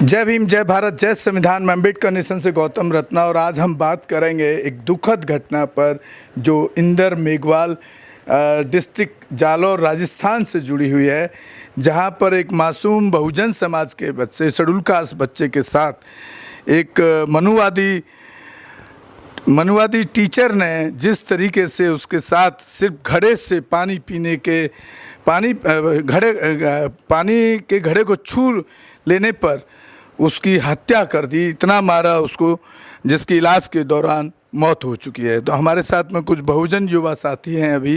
जय भीम, जय भारत, जय संविधान। मैं अम्बेडकर नेशन से गौतम रत्ना और आज हम बात करेंगे एक दुखद घटना पर जो इंदर मेघवाल डिस्ट्रिक्ट जालौर राजस्थान से जुड़ी हुई है, जहां पर एक मासूम बहुजन समाज के बच्चे, शेड्यूल कास्ट बच्चे के साथ एक मनुवादी टीचर ने जिस तरीके से उसके साथ सिर्फ घड़े से पानी पीने के पानी के घड़े को छू लेने पर उसकी हत्या कर दी, इतना मारा उसको जिसकी इलाज के दौरान मौत हो चुकी है। तो हमारे साथ में कुछ बहुजन युवा साथी हैं अभी,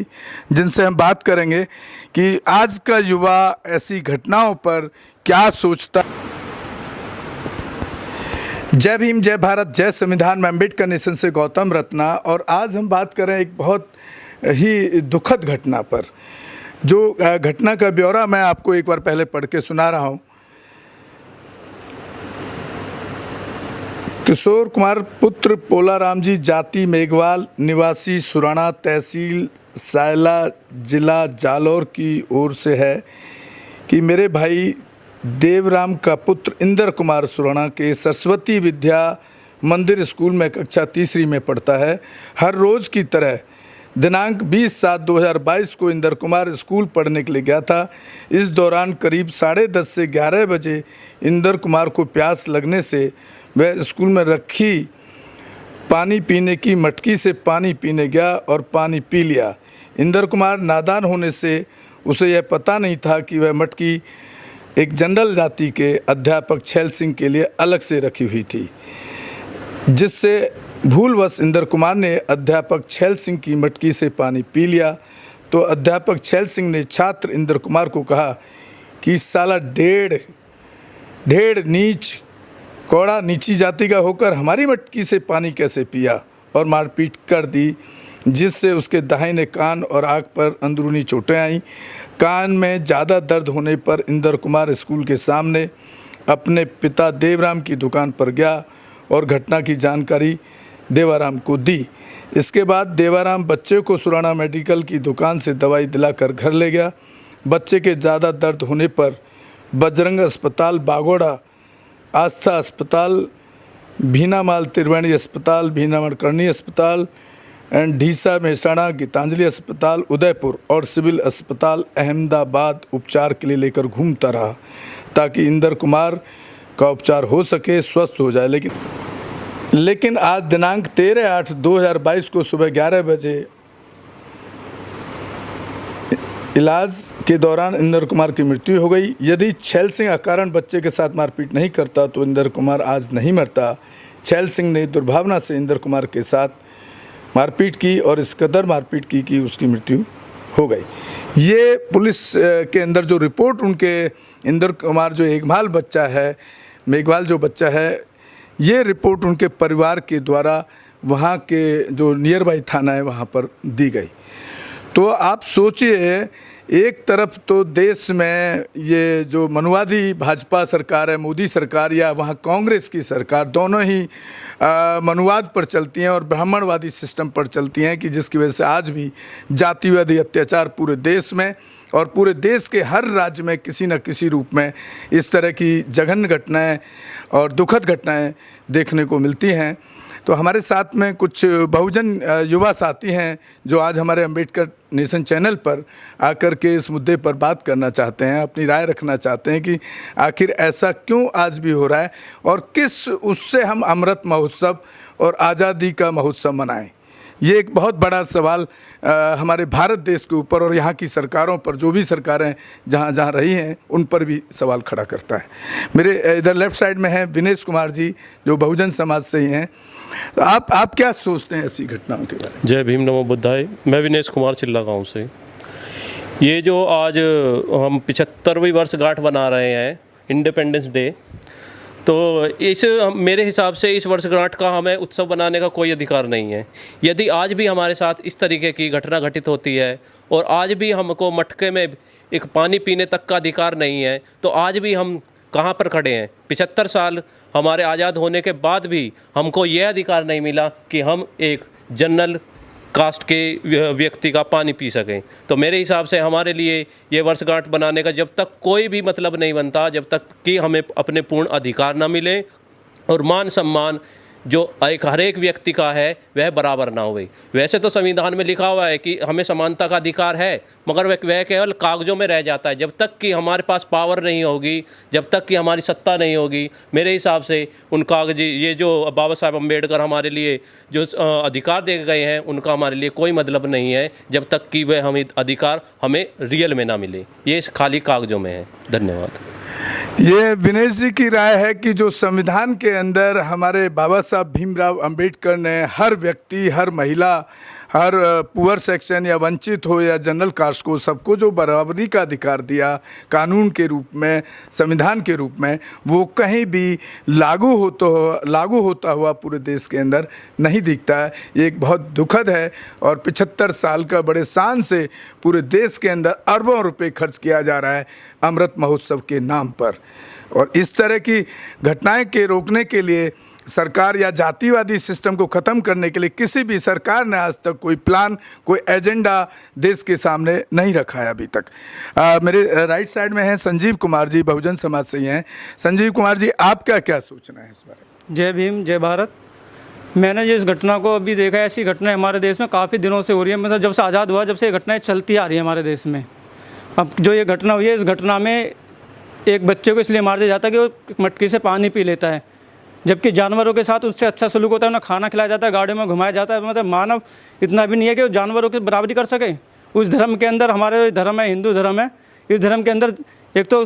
जिनसे हम बात करेंगे कि आज का युवा ऐसी घटनाओं पर क्या सोचता। जय भीम, जय भारत, जय संविधान। मैं अम्बेडकर नेशन से गौतम रत्ना और आज हम बात कर रहे हैं एक बहुत ही दुखद घटना पर। जो घटना का ब्यौरा मैं आपको एक बार पहले पढ़ के सुना रहा हूँ। किशोर कुमार पुत्र पोलाराम जी जाति मेघवाल, निवासी सुराना, तहसील सायला, जिला जालौर की ओर से है कि मेरे भाई देवराम का पुत्र इंदर कुमार सुराना के सरस्वती विद्या मंदिर स्कूल में कक्षा तीसरी में पढ़ता है। हर रोज़ की तरह दिनांक 20/7/2022 को इंदर कुमार स्कूल पढ़ने के लिए गया था। इस दौरान करीब 10:30 से 11 बजे इंदर कुमार को प्यास लगने से वह स्कूल में रखी पानी पीने की मटकी से पानी पीने गया और पानी पी लिया। इंदर कुमार नादान होने से उसे यह पता नहीं था कि वह मटकी एक जनरल जाति के अध्यापक छैल सिंह के लिए अलग से रखी हुई थी, जिससे भूलवश इंदर कुमार ने अध्यापक छैल सिंह की मटकी से पानी पी लिया। तो अध्यापक छैल सिंह ने छात्र इंदर कुमार को कहा कि साला ढेड़ नीच कौड़ा नीची जाति का होकर हमारी मटकी से पानी कैसे पिया, और मारपीट कर दी, जिससे उसके दाहिने कान और आँख पर अंदरूनी चोटें आईं। कान में ज़्यादा दर्द होने पर इंदर कुमार स्कूल के सामने अपने पिता देवराम की दुकान पर गया और घटना की जानकारी देवाराम को दी। इसके बाद देवाराम बच्चे को सुराना मेडिकल की दुकान से दवाई दिलाकर घर ले गया। बच्चे के ज़्यादा दर्द होने पर बजरंग अस्पताल बागोड़ा, आस्था अस्पताल, भीनामाल त्रिवेणी अस्पताल, भीनामाल करणी अस्पताल एंड ढीसा मेहसाणा, गीतांजलि अस्पताल उदयपुर और सिविल अस्पताल अहमदाबाद उपचार के लिए लेकर घूमता रहा ताकि इंदर कुमार का उपचार हो सके, स्वस्थ हो जाए। लेकिन आज दिनांक 13/8/2022 को सुबह 11 बजे इलाज के दौरान इंदर कुमार की मृत्यु हो गई। यदि छैल सिंह अकारण बच्चे के साथ मारपीट नहीं करता तो इंदर कुमार आज नहीं मरता। छैल सिंह ने दुर्भावना से इंदर कुमार के साथ मारपीट की और इस कदर मारपीट की कि उसकी मृत्यु हो गई। ये पुलिस के अंदर जो रिपोर्ट उनके इंदर कुमार जो मेघवाल बच्चा है, मेघवाल जो बच्चा है, ये रिपोर्ट उनके परिवार के द्वारा वहाँ के जो नियर बाई थाना है वहाँ पर दी गई। तो आप सोचिए, एक तरफ तो देश में ये जो मनुवादी भाजपा सरकार है, मोदी सरकार, या वहाँ कांग्रेस की सरकार, दोनों ही मनुवाद पर चलती हैं और ब्राह्मणवादी सिस्टम पर चलती हैं, कि जिसकी वजह से आज भी जातिवादी अत्याचार पूरे देश में और पूरे देश के हर राज्य में किसी न किसी रूप में इस तरह की जघन्य घटनाएं और दुखद घटनाएं देखने को मिलती हैं। तो हमारे साथ में कुछ बहुजन युवा साथी हैं जो आज हमारे अम्बेडकर नेशन चैनल पर आकर के इस मुद्दे पर बात करना चाहते हैं, अपनी राय रखना चाहते हैं कि आखिर ऐसा क्यों आज भी हो रहा है और किस उससे हम अमृत महोत्सव और आज़ादी का महोत्सव मनाएं। ये एक बहुत बड़ा सवाल हमारे भारत देश के ऊपर और यहाँ की सरकारों पर, जो भी सरकारें जहाँ जहाँ रही हैं, उन पर भी सवाल खड़ा करता है। मेरे इधर लेफ्ट साइड में हैं विनेश कुमार जी, जो बहुजन समाज से ही हैं। तो आप क्या सोचते हैं ऐसी घटनाओं के बारे में? जय भीम, नमो बुद्धाय। मैं विनेश कुमार चिल्ला गाँव से। ये जो आज हम 75वीं वर्षगांठ बना रहे हैं इंडिपेंडेंस डे, तो इस मेरे हिसाब से इस वर्षगांठ का हमें उत्सव बनाने का कोई अधिकार नहीं है। यदि आज भी हमारे साथ इस तरीके की घटना घटित होती है और आज भी हमको मटके में एक पानी पीने तक का अधिकार नहीं है, तो आज भी हम कहाँ पर खड़े हैं? 75 साल हमारे आज़ाद होने के बाद भी हमको यह अधिकार नहीं मिला कि हम एक जनरल कास्ट के व्यक्ति का पानी पी सकें। तो मेरे हिसाब से हमारे लिए ये वर्षगांठ बनाने का जब तक कोई भी मतलब नहीं बनता, जब तक कि हमें अपने पूर्ण अधिकार ना मिले और मान सम्मान जो हर एक व्यक्ति का है वह बराबर ना हुए। वैसे तो संविधान में लिखा हुआ है कि हमें समानता का अधिकार है, मगर वह केवल कागज़ों में रह जाता है। जब तक कि हमारे पास पावर नहीं होगी, जब तक कि हमारी सत्ता नहीं होगी, मेरे हिसाब से उन कागजी ये जो बाबा साहब अम्बेडकर हमारे लिए जो अधिकार दे गए हैं उनका हमारे लिए कोई मतलब नहीं है, जब तक कि वह हमें अधिकार हमें रियल में ना मिले। ये खाली कागज़ों में है। धन्यवाद। ये विनेश जी की राय है कि जो संविधान के अंदर हमारे बाबा साहब भीमराव अंबेडकर ने हर व्यक्ति, हर महिला, हर पुअर सेक्शन या वंचित हो या जनरल कास्ट को, सबको जो बराबरी का अधिकार दिया कानून के रूप में, संविधान के रूप में, वो कहीं भी लागू होता हुआ पूरे देश के अंदर नहीं दिखता है। ये एक बहुत दुखद है और 75 साल का बड़े शान से पूरे देश के अंदर अरबों रुपए खर्च किया जा रहा है अमृत महोत्सव के नाम पर। और इस तरह की घटनाएं के रोकने के लिए सरकार या जातिवादी सिस्टम को ख़त्म करने के लिए किसी भी सरकार ने आज तक कोई प्लान, कोई एजेंडा देश के सामने नहीं रखा है अभी तक। मेरे राइट साइड में हैं संजीव कुमार जी, बहुजन समाज से ही हैं। संजीव कुमार जी, आपका क्या सोचना है इस बारे में? जय भीम, जय भारत। मैंने जो इस घटना को अभी देखा है, ऐसी घटनाएं हमारे देश में काफ़ी दिनों से हो रही है। मतलब जब से आज़ाद हुआ, जब से ये घटनाएं चलती आ रही है हमारे देश में। अब जो ये घटना हुई है, इस घटना में एक बच्चे को इसलिए मार दिया जाता है कि वो मटकी से पानी पी लेता है, जबकि जानवरों के साथ उससे अच्छा सलूक होता है, उन्हें खाना खिलाया जाता है, गाड़ियों में घुमाया जाता है। मतलब मानव इतना भी नहीं है कि वो जानवरों की बराबरी कर सके। उस धर्म के अंदर, हमारे धर्म है हिंदू धर्म है, इस धर्म के अंदर एक तो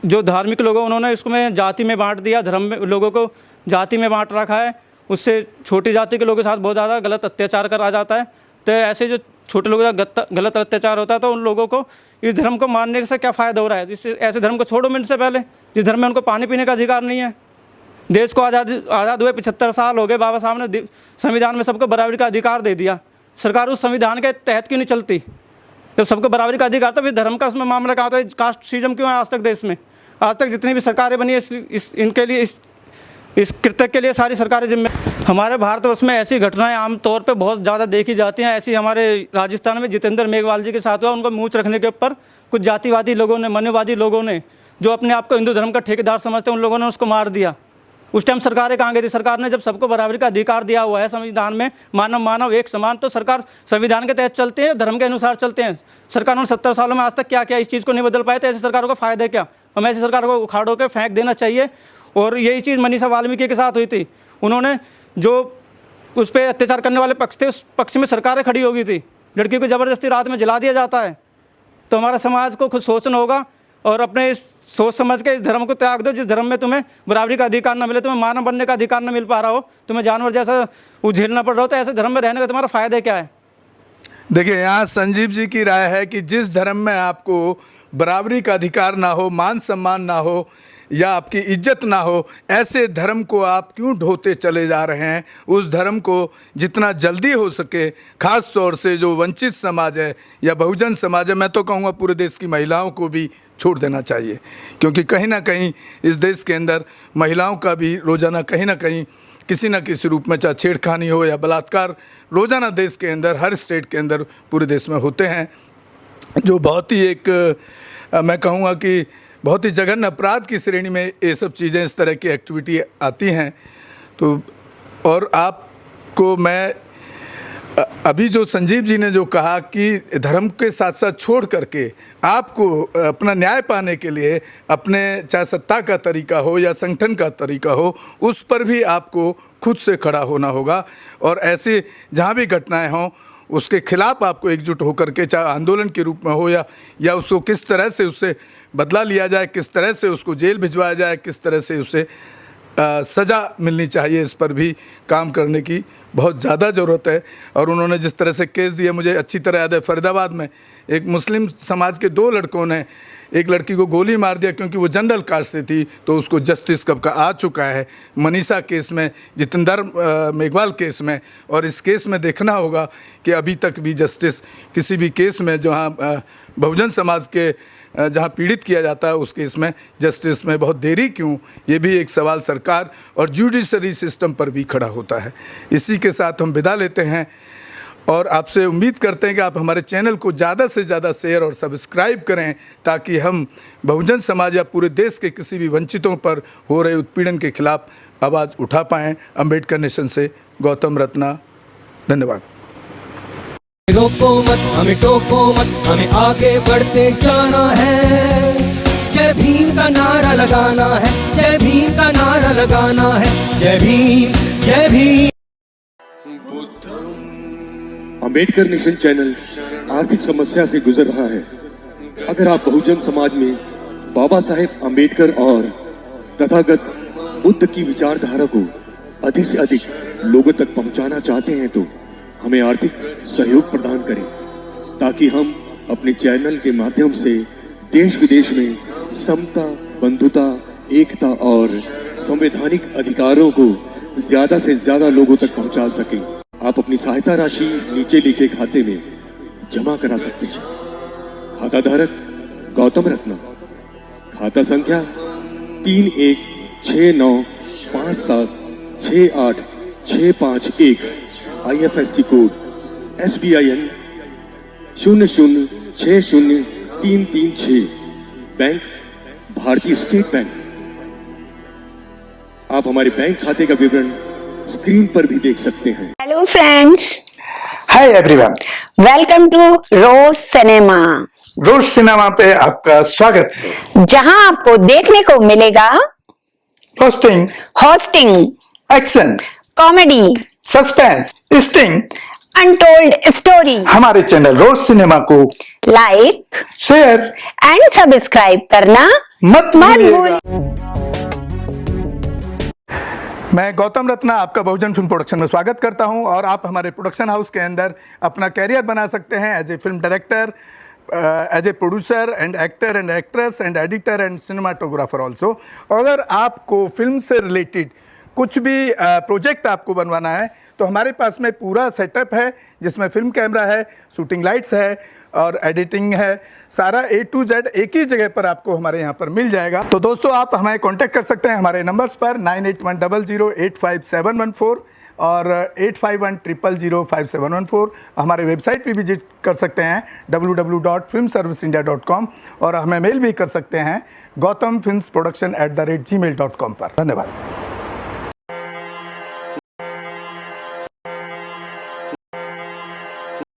जो धार्मिक लोग हैं उन्होंने इसको जाति में बांट दिया, धर्म में लोगों को जाति में बांट रखा है। उससे छोटी जाति के लोगों के साथ बहुत ज़्यादा गलत अत्याचार करा जाता है। तो ऐसे जो छोटे लोगों का गलत अत्याचार होता है, तो उन लोगों को इस धर्म को मानने से क्या फ़ायदा हो रहा है? इससे ऐसे धर्म को छोड़ो मिनट से पहले, जिस धर्म में उनको पानी पीने का अधिकार नहीं है। देश को आज़ाद हुए 75 साल हो गए, बाबा साहब ने संविधान में सबको बराबरी का अधिकार दे दिया। सरकार उस संविधान के तहत क्यों नहीं चलती? जब सबको बराबरी का अधिकार था, फिर धर्म का उसमें मामला कहा था? कास्ट सिस्टम क्यों है आज तक देश में? आज तक जितनी भी सरकारें बनी है इनके लिए, इस कृत्य के लिए सारी सरकारें जिम्मे। हमारे भारतवर्ष में ऐसी घटनाएं आमतौर पे बहुत ज़्यादा देखी जाती हैं। ऐसी हमारे राजस्थान में जितेंद्र मेघवाल जी के साथ हुआ। उनको मूंछ रखने के ऊपर कुछ जातिवादी लोगों ने, मनुवादी लोगों ने, जो अपने आप को हिंदू धर्म का ठेकेदार समझते हैं, उन लोगों ने उसको मार दिया। उस टाइम सरकारें कहाँ गई थी? सरकार ने जब सबको बराबरी का अधिकार दिया हुआ है संविधान में, मानव एक समान, तो सरकार संविधान के तहत चलते हैं, धर्म के अनुसार चलते हैं। सरकारों ने 70 सालों में आज तक क्या किया? इस चीज़ को नहीं बदल पाए, तो ऐसी सरकारों का फ़ायदा क्या? हमें ऐसी सरकार को उखाड़ो के फेंक देना चाहिए। और यही चीज़ मनीषा वाल्मीकि के साथ हुई थी। उन्होंने जो उस पर अत्याचार करने वाले पक्ष थे, उस पक्ष में सरकारें खड़ी हो गई थी। लड़की को ज़बरदस्ती रात में जला दिया जाता है। तो हमारा समाज को खुद सोचना होगा और अपने इस सोच समझ के इस धर्म को त्याग दो। जिस धर्म में तुम्हें बराबरी का अधिकार न मिले, तुम्हें मानव बनने का अधिकार न मिल पा रहा हो, तुम्हें जानवर जैसा झेलना पड़ रहा हो, तो ऐसे धर्म में रहने का तुम्हारा फ़ायदा क्या है? देखिए, यहाँ संजीव जी की राय है कि जिस धर्म में आपको बराबरी का अधिकार ना हो, मान सम्मान ना हो या आपकी इज्जत ना हो, ऐसे धर्म को आप क्यों ढोते चले जा रहे हैं? उस धर्म को जितना जल्दी हो सके, ख़ास तौर से जो वंचित समाज है या बहुजन समाज है, मैं तो कहूँगा पूरे देश की महिलाओं को भी छोड़ देना चाहिए। क्योंकि कहीं ना कहीं इस देश के अंदर महिलाओं का भी रोज़ाना कहीं ना कहीं किसी न किसी रूप में, चाहे छेड़खानी हो या बलात्कार, रोज़ाना देश के अंदर, हर स्टेट के अंदर, पूरे देश में होते हैं, जो बहुत ही एक मैं कहूँगा कि बहुत ही जघन्य अपराध की श्रेणी में ये सब चीज़ें, इस तरह की एक्टिविटी आती हैं। तो और आपको मैं अभी जो संजीव जी ने जो कहा कि धर्म के साथ साथ छोड़ करके आपको अपना न्याय पाने के लिए अपने, चाहे सत्ता का तरीका हो या संगठन का तरीका हो, उस पर भी आपको खुद से खड़ा होना होगा। और ऐसे जहाँ भी घटनाएं हों, उसके खिलाफ आपको एकजुट होकर के, चाहे आंदोलन के रूप में हो या उसको किस तरह से उससे बदला लिया जाए, किस तरह से उसको जेल भिजवाया जाए, किस तरह से उसे सज़ा मिलनी चाहिए, इस पर भी काम करने की बहुत ज़्यादा ज़रूरत है। और उन्होंने जिस तरह से केस दिया, मुझे अच्छी तरह याद है, फरीदाबाद में एक मुस्लिम समाज के 2 लड़कों ने एक लड़की को गोली मार दिया क्योंकि वो जनरल कास्ट से थी, तो उसको जस्टिस कब का आ चुका है। मनीषा केस में, जितेंद्र मेघवाल केस में, और इस केस में देखना होगा कि अभी तक भी जस्टिस किसी भी केस में जहाँ बहुजन समाज के जहाँ पीड़ित किया जाता है, उस केस में जस्टिस में बहुत देरी क्यों, ये भी एक सवाल सरकार और जुडिशरी सिस्टम पर भी खड़ा होता है। इसी के साथ हम विदा लेते हैं और आपसे उम्मीद करते हैं कि आप हमारे चैनल को ज़्यादा से ज़्यादा शेयर और सब्सक्राइब करें, ताकि हम बहुजन समाज या पूरे देश के किसी भी वंचितों पर हो रहे उत्पीड़न के खिलाफ आवाज़ उठा पाएँ। अम्बेडकर नेशन से गौतम रत्ना, धन्यवाद। रोको मत, हमें टोको मत, हमें आगे बढ़ते जाना है। जय भीम का नारा लगाना है, जय भीम का नारा लगाना है। जय भीम, जय भीम। अम्बेडकर नेशन चैनल आर्थिक समस्या से गुजर रहा है। अगर आप बहुजन समाज में बाबा साहेब अम्बेडकर और तथागत बुद्ध की विचारधारा को अधिक से अधिक लोगों तक पहुंचाना चाहते हैं तो हमें आर्थिक सहयोग प्रदान करें, ताकि हम अपने चैनल के माध्यम से देश विदेश में समता, बंधुता, एकता और संवैधानिक अधिकारों को ज्यादा से ज्यादा लोगों तक पहुंचा सकें। आप अपनी सहायता राशि नीचे लिखे खाते में जमा करा सकते हैं। खाता धारक गौतम रत्ना, खाता संख्या 3169576865 IFSC कोड SBIN 0060336, बैंक भारतीय स्टेट बैंक। आप हमारे बैंक खाते का विवरण स्क्रीन पर भी देख सकते हैं। Hello friends, hi everyone, welcome to Rose Cinema, Rose Cinema पे आपका स्वागत है, जहां आपको देखने को मिलेगा hosting, hosting, action, comedy, suspense, sting, untold story. हमारे चैनल रोज सिनेमा को लाइक, शेयर एंड सब्सक्राइब करना मत भूलिएगा। भूलिए। मैं गौतम रत्ना आपका बहुजन फिल्म प्रोडक्शन में स्वागत करता हूं, और आप हमारे प्रोडक्शन हाउस के अंदर अपना कैरियर बना सकते हैं as a film director, as a producer and actor and actress and editor and cinematographer also. अगर आपको फिल्म से रिलेटेड कुछ भी प्रोजेक्ट आपको बनवाना है तो हमारे पास में पूरा सेटअप है, जिसमें फिल्म कैमरा है, शूटिंग लाइट्स है और एडिटिंग है। सारा A to Z एक ही जगह पर आपको हमारे यहाँ पर मिल जाएगा। तो दोस्तों, आप हमें कांटेक्ट कर सकते हैं हमारे नंबर्स पर 9810085714 और 8510005714। हमारे वेबसाइट पे विजिट कर सकते हैं www.filmserviceindia.com, और हमें मेल भी कर सकते हैं gautamfilmsproduction@gmail.com पर। धन्यवाद।